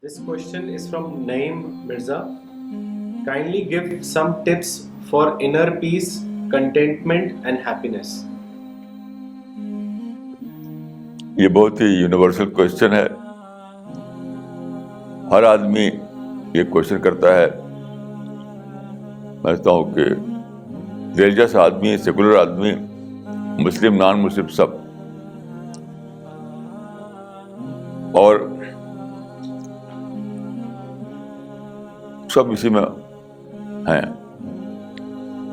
This question is from Naeem Mirza. Kindly give some tips for inner peace, contentment and happiness. یہ بہت ہی universal question ہے. ہر آدمی یہ question کرتا ہے. میں سمجھتا ہوں کہ ریلیجس آدمی, سیکولر آدمی, مسلم, نان مسلم, سب اسی میں ہیں.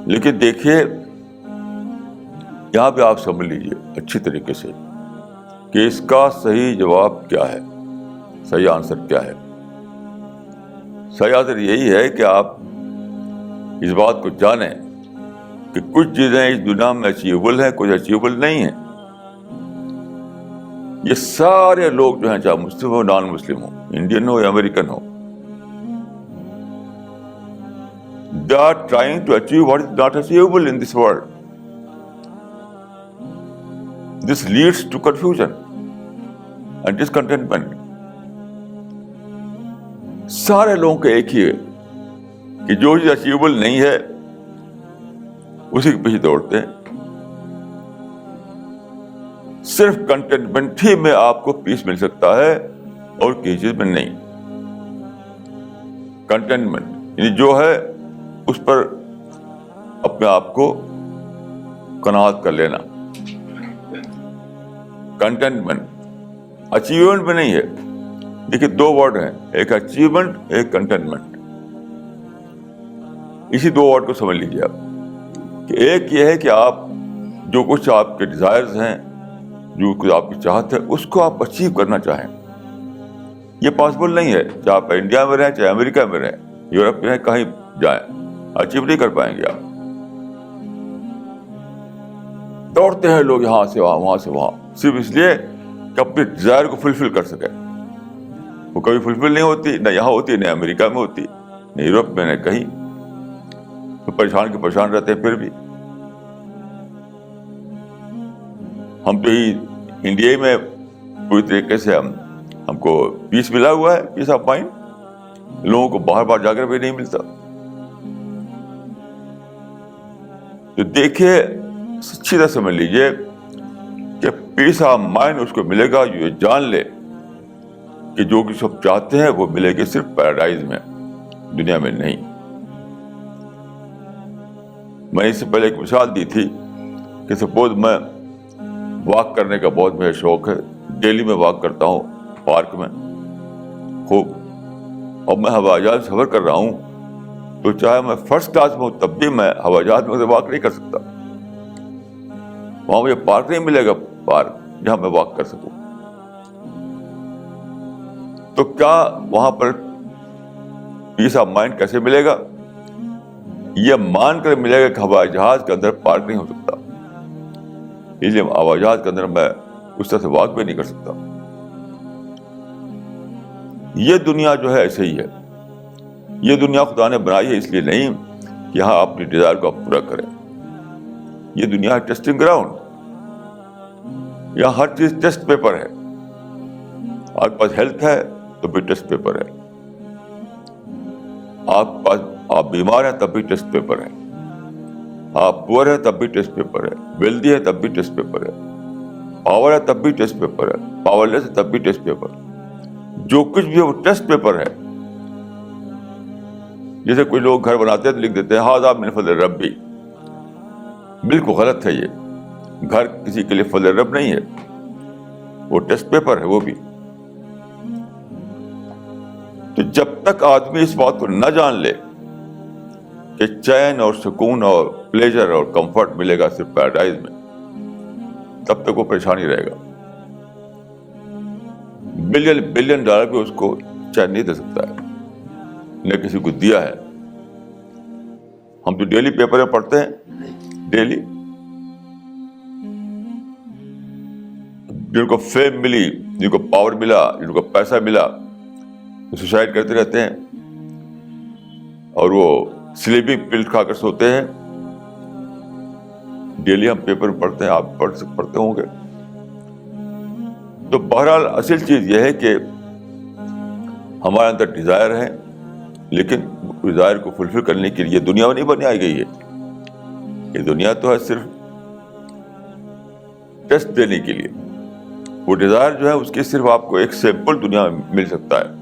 لیکن دیکھیے یہاں پہ آپ سمجھ لیجیے اچھی طریقے سے کہ اس کا صحیح جواب کیا ہے, صحیح آنسر کیا ہے. صحیح آنسر یہی ہے کہ آپ اس بات کو جانیں کہ کچھ چیزیں اس دنیا میں اچیویبل ہیں, کچھ اچیویبل نہیں ہیں. یہ سارے لوگ جو ہیں, چاہے مسلم ہو, نان مسلم ہو, انڈین ہو یا American who, they are trying to achieve what is not achievable in this world. This leads to confusion and discontentment. سارے لوگوں کا ایک ہی ہے کہ جو چیز اچیویبل نہیں ہے اسی کے پیچھے دوڑتے ہیں. صرف کنٹینٹمنٹ ہی میں آپ کو پیس مل سکتا ہے اور کسی چیز میں نہیں. کنٹینٹمنٹ یعنی جو ہے اس پر اپنے آپ کو قناعت کر لینا. کنٹینٹمنٹ اچیومنٹ میں نہیں ہے. دیکھیے دو ورڈ ہیں, ایک اچیومنٹ, ایک کنٹینٹمنٹ. اسی دو ورڈ کو سمجھ لیجیے آپ کہ ایک یہ ہے کہ آپ جو کچھ آپ کے ڈیزائرز ہیں, جو کچھ آپ کی چاہت ہے, اس کو آپ اچیو کرنا چاہیں. یہ پاسبل نہیں ہے, چاہے آپ انڈیا میں رہیں, چاہے امریکہ میں رہیں, یورپ میں رہیں, کہیں جائیں, اچیو نہیں کر پائیں گے آپ. دوڑتے ہیں لوگ یہاں سے وہاں, وہاں سے وہاں, صرف اس لیے کہ اپنے ڈیزائر کو فلفل کر سکیں. وہ کبھی فلفل نہیں ہوتی, نہ یہاں ہوتی, نہ امریکہ میں ہوتی, نہ یورپ میں, نہ کہیں. تو پریشان کے پریشان رہتے ہیں. پھر بھی ہم تو ہی انڈیا میں پوری طریقے سے ہم کو پیس ملا ہوا ہے, پیس آف مائنڈ. لوگوں کو باہر باہر جا کر بھی نہیں ملتا. تو دیکھیے اچھی طرح سمجھ لیجیے کہ پیس آف مائنڈ اس کو ملے گا جو جان لے کہ جو کچھ سب چاہتے ہیں وہ ملے گی صرف پیراڈائز میں, دنیا میں نہیں. میں اس سے پہلے ایک مثال دی تھی کہ سپوز میں واک کرنے کا بہت مجھے شوق ہے. دہلی میں واک کرتا ہوں پارک میں خوب, اور میں ہوائی جہاز سفر کر رہا ہوں تو چاہے میں فرسٹ کلاس میں ہوں تب بھی میں ہوائی جہاز میں واک نہیں کر سکتا. وہاں مجھے پارک نہیں ملے گا, پارک جہاں میں واک کر سکوں. تو کیا وہاں پر پیس آف مائنڈ کیسے ملے گا؟ یہ مان کر ملے گا کہ ہوائی جہاز کے اندر پارک نہیں ہو سکتا, اس لیے ہوائی جہاز کے اندر میں اس طرح سے واک بھی نہیں کر سکتا. یہ دنیا جو ہے ایسے ہی ہے. یہ دنیا خدا نے بنائی ہے اس لیے نہیں کہ یہاں اپنی ڈیزائر کو آپ پورا کریں. یہ دنیا ہے ٹیسٹنگ گراؤنڈ. یہاں ہر چیز ٹیسٹ پیپر ہے. آپ کے پاس ہیلتھ ہے تو بھی ٹیسٹ پیپر ہے. آپ بیمار ہیں تب بھی ٹیسٹ پیپر ہے. آپ پور ہے تب بھی ٹیسٹ پیپر ہے. ویلدی ہے تب بھی ٹیسٹ پیپر ہے. پاور ہے تب بھی ٹیسٹ پیپر ہے. پاور لیس ہے تب بھی ٹیسٹ پیپر. جو کچھ بھی ہے وہ ٹیسٹ پیپر ہے. جیسے کوئی لوگ گھر بناتے ہیں تو لکھ دیتے ہیں ھذا من فضل ربی. بالکل غلط ہے. یہ گھر کسی کے لیے فضل رب نہیں ہے, وہ ٹیسٹ پیپر ہے وہ بھی. تو جب تک آدمی اس بات کو نہ جان لے کہ چین اور سکون اور پلیجر اور کمفرٹ ملے گا صرف پیراڈائز میں, تب تک وہ پریشانی رہے گا. بلین ڈالر بھی اس کو چین نہیں دے سکتا ہے, نہ کسی کو دیا ہے. ہم تو ڈیلی پیپر میں پڑھتے ہیں, ڈیلی جن کو فیم ملی, جن کو پاور ملا, جن کو پیسہ ملا, سوسائڈ کرتے رہتے ہیں اور وہ سلیپنگ پل کھا کر سوتے ہیں. ڈیلی ہم پیپر پڑھتے ہیں, آپ پڑھتے ہوں گے. تو بہرحال اصل چیز یہ ہے کہ ہمارے اندر ڈیزائر ہے، لیکن ڈیزائر کو فلفل کرنے کے لیے دنیا میں نہیں بنائی گئی ہے. یہ دنیا تو ہے صرف ٹیسٹ دینے کے لیے. وہ ڈیزائر جو ہے اس کی صرف آپ کو ایک سیمپل دنیا میں مل سکتا ہے.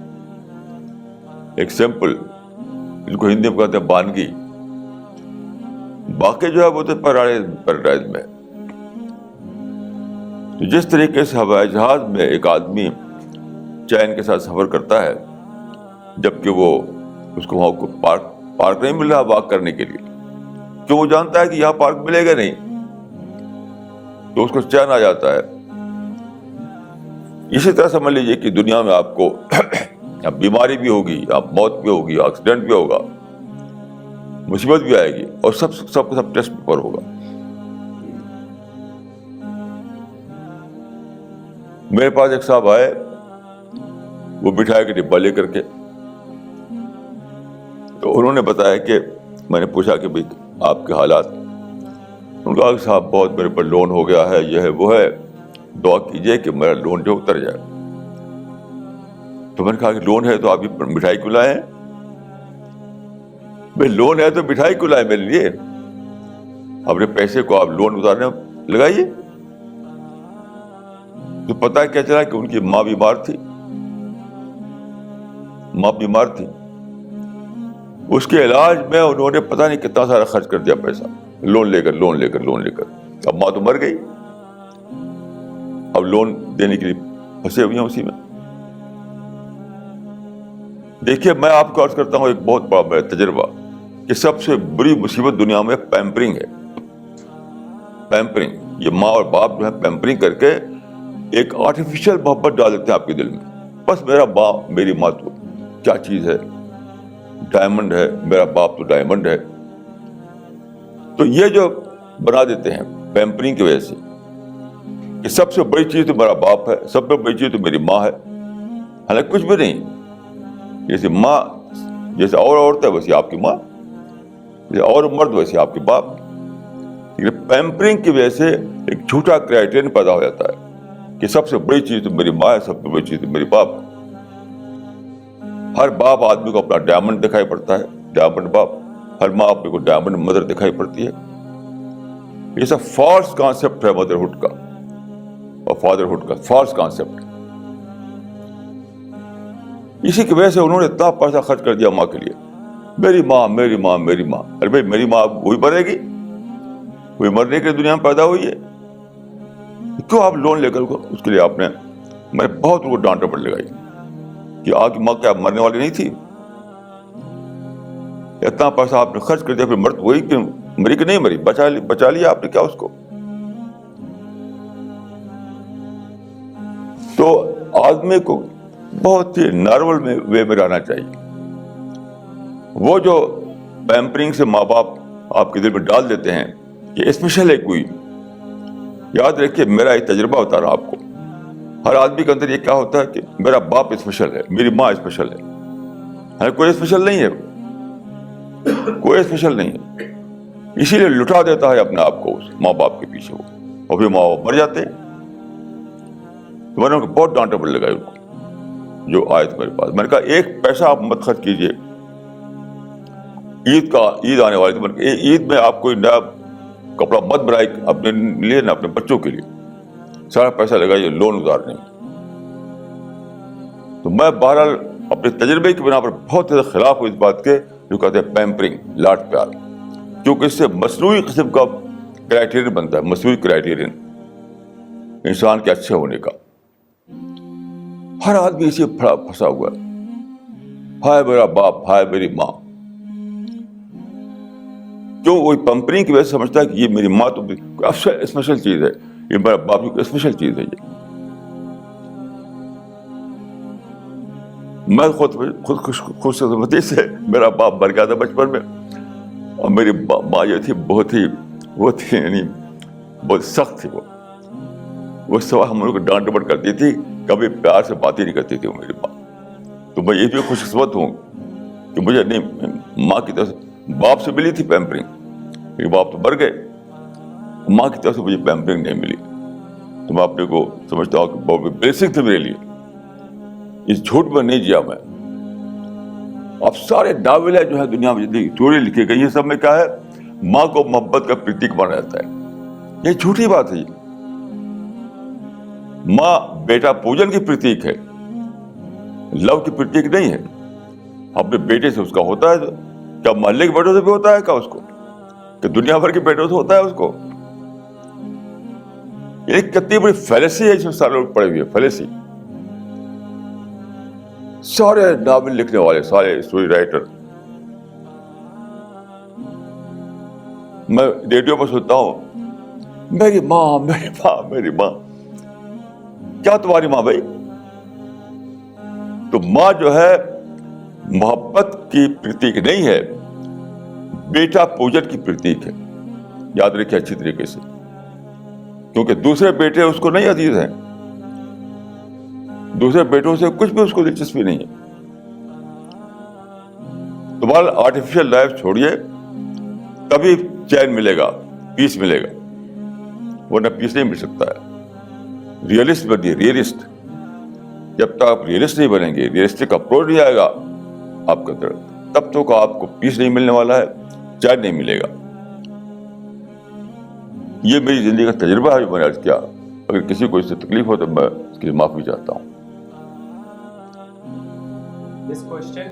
ایک سیمپل، جن کو ہندی میں کہتے ہیں بانگی. باقی جو ہے وہ تو پیراڈائز میں. تو جس طریقے سے ہوائی جہاز میں ایک آدمی چین کے ساتھ سفر کرتا ہے، جبکہ وہ اس کو وہاں کو پارک نہیں مل رہا واک کرنے کے لیے، کیوں وہ جانتا ہے کہ یہاں پارک ملے گا نہیں، تو اس کو چین آ جاتا ہے. اسی طرح سمجھ لیجیے کہ دنیا میں آپ کو بیماری بھی ہوگی، آپ موت بھی ہوگی، ایکسیڈنٹ بھی ہوگا، مصیبت بھی آئے گی، اور سب ٹیسٹ پیپر ہوگا. میرے پاس ایک صاحب آئے، وہ مٹھائی کا ڈبہ لے کر کے. تو انہوں نے بتایا کہ میں نے پوچھا کہ بھائی آپ کے حالات. انہوں نے کہا کہ صاحب بہت میرے پر لون ہو گیا ہے، یہ ہے وہ ہے، دعا کیجیے کہ میرا لون جو اتر جائے. تو میں نے کہا کہ لون ہے تو آپ یہ مٹھائی کیوں لائے ہیں؟ بھائی لون ہے تو مٹھائی کیوں لائے میرے لیے؟ اپنے پیسے کو آپ لون اتارنے لگائیے. تو پتہ کیا چلا کہ ان کی ماں بیمار تھی. اس کے علاج میں انہوں نے پتہ نہیں کتنا سارا خرچ کر دیا پیسہ، لون لے کر. اب ماں تو مر گئی، اب لون دینے کے لیے پھنسے ہوئے ہیں اسی میں. دیکھیے میں آپ کو عرض کرتا ہوں ایک بہت بڑا میرا تجربہ کہ سب سے بری مصیبت دنیا میں پیمپرنگ ہے. پیمپرنگ، یہ ماں اور باپ جو ہے پیمپرنگ کر کے ایک آرٹیفیشل محبت ڈال دیتے ہیں آپ کے دل میں. بس میرا باپ میری ماں تو کیا چیز ہے، ڈائمنڈ ہے، میرا باپ تو ڈائمنڈ ہے. تو یہ جو بنا دیتے ہیں پیمپرنگ کی وجہ سے کہ سب سے بڑی چیز تو میرا باپ ہے، سب سے بڑی چیز تو میری ماں ہے. حالانکہ کچھ بھی نہیں. جیسے ماں، جیسے اور عورت ہے ویسے آپ کی ماں، جیسے اور مرد ویسے آپ کے باپ. لیکن پیمپرنگ کی وجہ سے ایک جھوٹا کرائٹیرین پیدا ہو جاتا ہے کہ سب سے بڑی چیز تو میری ماں ہے، سب سے بڑی چیز تو میری باپ. ہر باپ آدمی کو اپنا ڈائمنڈ دکھائی پڑتا ہے، ڈائمنڈ باپ. ہر ماں آدمی کو ڈائمنڈ مدر دکھائی پڑتی ہے. یہ سب فالس کانسیپٹ ہے مدرہڈ کا اور فادرہڈ کا، فالس کانسیپٹ. اسی کی وجہ سے انہوں نے اتنا پیسہ خرچ کر دیا ماں کے لیے. میری ماں میری ماں میری ماں. ارے بھائی میری ماں وہی مرے گی، وہی مرنے کے دنیا میں پیدا ہوئی ہے. کیوں آپ لون لے کر اس کے لیے آپ نے، میں بہت ان کو ڈانٹ ڈپٹ لگائی کہ آپ کی ماں کیا مرنے والی نہیں تھی؟ اتنا پیسہ آپ نے خرچ کر دیا، پھر مرد وہی کہ مری کہ نہیں مری، بچا لیا آپ نے کیا اس کو؟ تو آدمی کو بہت ہی نارمل میں وے میں رہنا چاہیے. وہ جو پیمپرنگ سے ماں باپ آپ کے دل میں ڈال دیتے ہیں کہ اسپیشل ہے کوئی. یاد رکھیے میرا ایک تجربہ بتا رہا ہوں آپ کو. ہر آدمی کے اندر یہ کیا ہوتا ہے کہ میرا باپ اسپیشل ہے، میری ماں اسپیشل ہے. کوئی اسپیشل نہیں ہے، کوئی اسپیشل نہیں ہے. اسی لیے لٹا دیتا ہے اپنے آپ کو اس ماں باپ کے پیچھے وہ، اور پھر ماں باپ مر جاتے ہیں. تو میں نے ان کو بہت ڈانٹ ڈپٹ لگائی ان کو جو آئے تھے میرے پاس. میں نے کہا ایک پیسہ آپ مت خرچ کیجیے. عید آنے والی تھی، عید میں آپ کوئی نیا کپڑا مت بنائے اپنے لیے نہ اپنے بچوں کے لیے. سارا پیسہ لگائیے لون اتارنے میں. تو میں بہرحال اپنے تجربے کی بنا پر بہت زیادہ خلاف ہوں اس بات کے جو کہتے ہیں پیمپرنگ، لاڈ پیار. کیونکہ اس سے مصنوعی قسم کا کرائٹیرین بنتا ہے، مصنوعی کرائٹیرین انسان کے اچھے ہونے کا. ہر آدمی اسی پھنسا ہوا ہے. ہائے میرا باپ، ہائے میری ماں. کیوں؟ وہی پیمپرنگ کی وجہ سے سمجھتا ہے کہ یہ میری ماں تو اسپیشل چیز ہے، یہ میرا باپ کی اسپیشل چیز ہے. یہ میں خود خوش قسمتی سے میرا باپ مر گیا تھا بچپن میں، اور میری ماں جو تھی بہت ہی یعنی بہت سخت تھی. وہ سوا ہم لوگ کو ڈانٹ ڈپٹ کرتی تھی، کبھی پیار سے بات ہی نہیں کرتی تھی وہ میری ماں. تو میں یہ بھی خوش قسمت ہوں کہ مجھے نہیں ماں کی طرف سے، باپ سے ملی تھی پیمپرنگ، میرے باپ تو مر گئے، ماں کی طرف سے مجھے پیمپرنگ نہیں ملی. تو میں اپنے کو سمجھتا ہوں کہ بہت بیسک تھے میرے لیے. اس جھوٹ میں نہیں جیا میں اب سارے ناول جو ہے دنیا میں جتنی اسٹوری لکھی گئی ہے سب میں کیا ہے, ماں کو محبت کا پرتیک مانا جاتا ہے. یہ جھوٹی بات ہے. ماں بیٹا پوجن کی پرتیک ہے, لو کی پرتیک نہیں ہے. اپنے بیٹے سے اس کا ہوتا ہے, کیا محلے کے بیٹوں سے بھی ہوتا ہے کیا اس کو, کہ دنیا بھر کے بیٹوں سے ہوتا ہے اس کو؟ یہ کتنی بڑی فیلیسی ہے جس میں سارے لوگ پڑے ہوئے. فیلیسی. سارے ناول لکھنے والے, سارے اسٹوری رائٹر, میں ریڈیو پر سنتا ہوں, میری ماں میری ماں میری ماں. کیا تمہاری ماں بھائی؟ تو ماں جو ہے محبت کی پرتیک نہیں ہے, بیٹا پوجن کی پرتیک ہے. یاد رکھیں اچھی طریقے سے, کیونکہ دوسرے بیٹے اس کو نہیں عزیز ہیں, دوسرے بیٹوں سے کچھ بھی اس کو دلچسپی نہیں ہے. تمہارا آرٹیفیشل لائف چھوڑیے, تبھی چین ملے گا, پیس ملے گا, ورنہ پیس نہیں مل سکتا ہے. ریئلسٹ بنیے, ریئلسٹ. جب تک آپ ریئلسٹ نہیں بنیں گے, ریئلسٹک اپروچ نہیں آئے گا آپ کے اندر, تب تک آپ کو پیس نہیں ملنے والا ہے, چین نہیں ملے گا. یہ میری زندگی کا تجربہ ہے جو میں نے عرض کیا. اگر کسی کو اس سے تکلیف ہو تو میں اس کی معافی چاہتا ہوں. This question